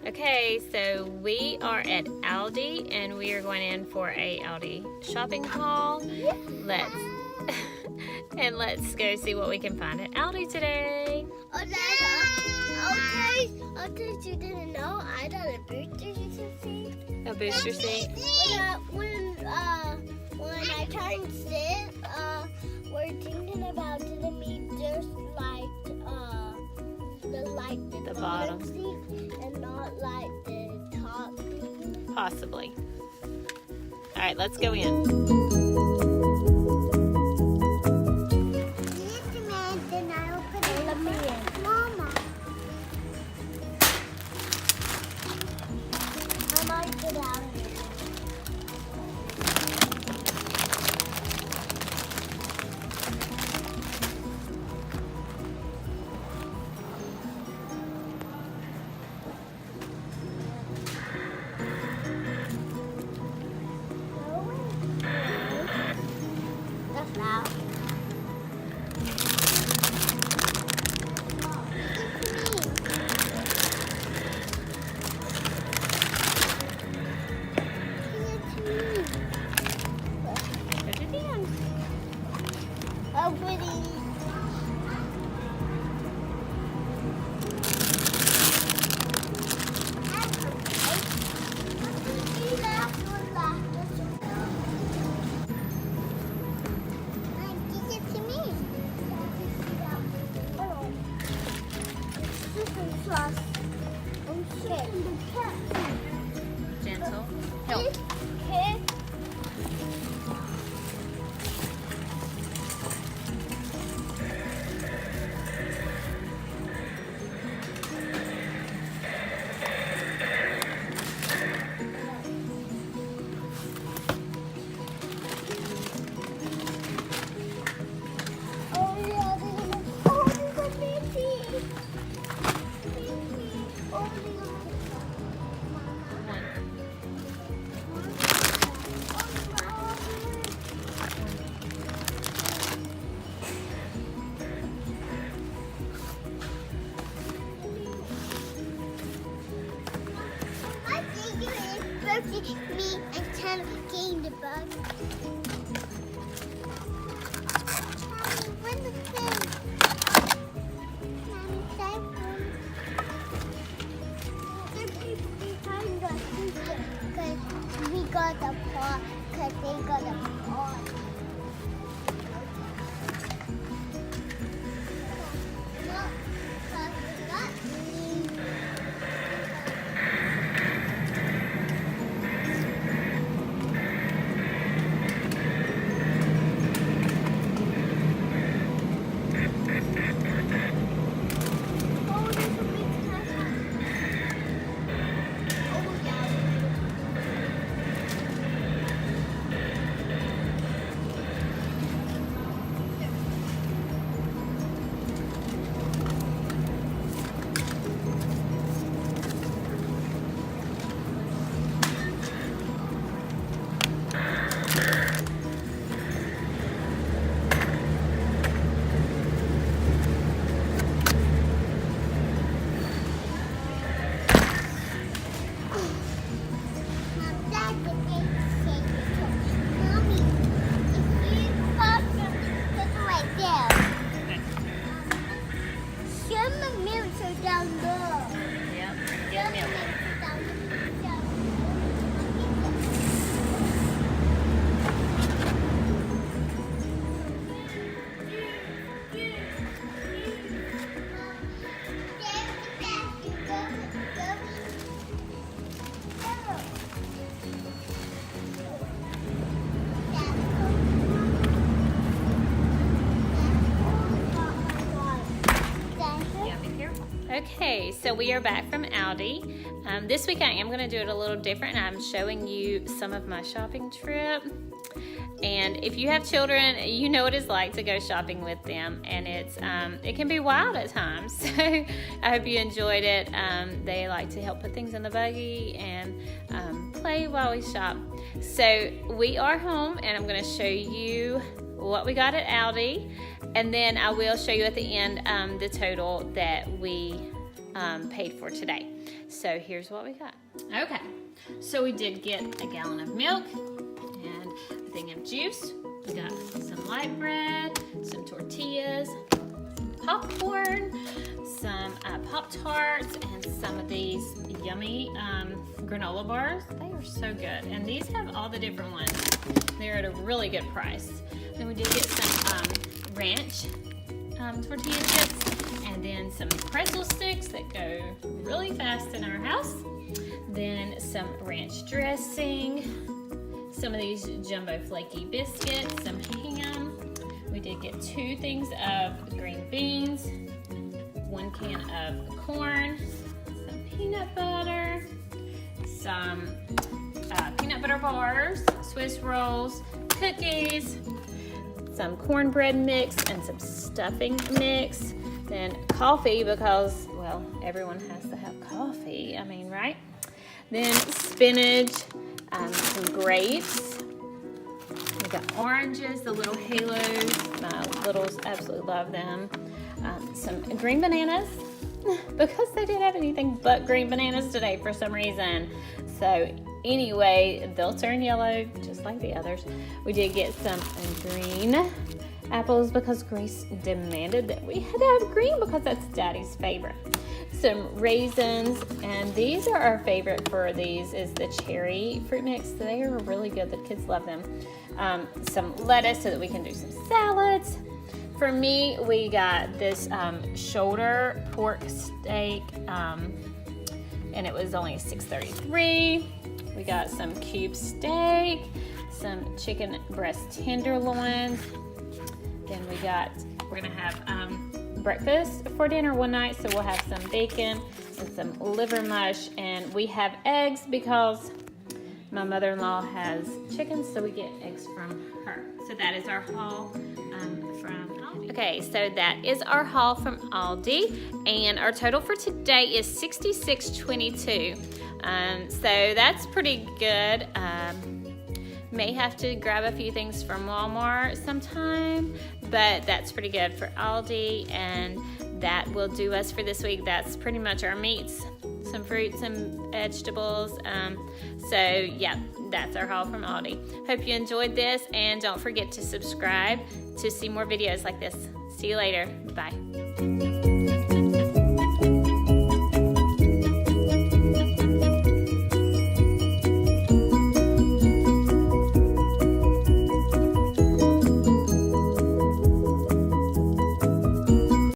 Okay, so we are at Aldi and we are going in for a Aldi shopping haul. Let's go see what we can find at Aldi today. Okay, you didn't know, I got a booster seat. A booster seat? When I turned 6, we're thinking about it to be just like the bottom seat and not like the top seat. Possibly. All right, let's go in. Then I'll put it in. Mama. I might get out of here. That's loud. Put it in. Gentle. Help. Okay. Oh yeah, there's a baby. Oh, I think it is perfect me and Tana getting the bug. Where's the thing? Mommy, say because we got the paw, because they got the paw. Down there. Yep. Get milk. Yeah, be careful. Okay, so we are back from Aldi. This week I am going to do it a little different. I'm showing you some of my shopping trip. And if you have children, you know what it's like to go shopping with them, and it can be wild at times. So I hope you enjoyed it. They like to help put things in the buggy and play while we shop. So we are home, and I'm going to show you what we got at Aldi, and then I will show you at the end the total that we paid for today. So here's what we got. Okay, so we did get a gallon of milk and a thing of juice. We got some light bread, some tortillas, popcorn, some Pop-Tarts, and some of these yummy granola bars. They are so good, and these have all the different ones. They're at a really good price. Then we did get some ranch tortilla chips, and then some pretzel sticks that go really fast in our house. Then some ranch dressing, some of these jumbo flaky biscuits, some ham. We did get 2 things of green beans, 1 can of corn, some peanut butter, some peanut butter bars, Swiss rolls, cookies, some cornbread mix, and some stuffing mix. Then coffee, because, well, everyone has to have coffee, I mean, right? Then spinach, some grapes. We got oranges, the little halos. My littles absolutely love them. Some green bananas, because they didn't have anything but green bananas today for some reason. So anyway, they'll turn yellow just like the others. We did get some green apples because Grace demanded that we had to have green because that's Daddy's favorite. Some raisins, and these are our favorite for these is the cherry fruit mix. They are really good. The kids love them. Some lettuce so that we can do some salads. For me, we got this shoulder pork steak, and it was only $6.33. We got some cube steak, some chicken breast tenderloins. Then we're gonna have breakfast for dinner one night, so we'll have some bacon and some liver mush, and we have eggs because my mother-in-law has chickens, so we get eggs from her. So that is our haul from Aldi. Okay, so that is our haul from Aldi, and our total for today is $66.22. So that's pretty good. May have to grab a few things from Walmart sometime, but that's pretty good for Aldi, and that will do us for this week. That's pretty much our meats, some fruits and vegetables. So yeah, that's our haul from Aldi. Hope you enjoyed this, and don't forget to subscribe to see more videos like this. See you later. Bye.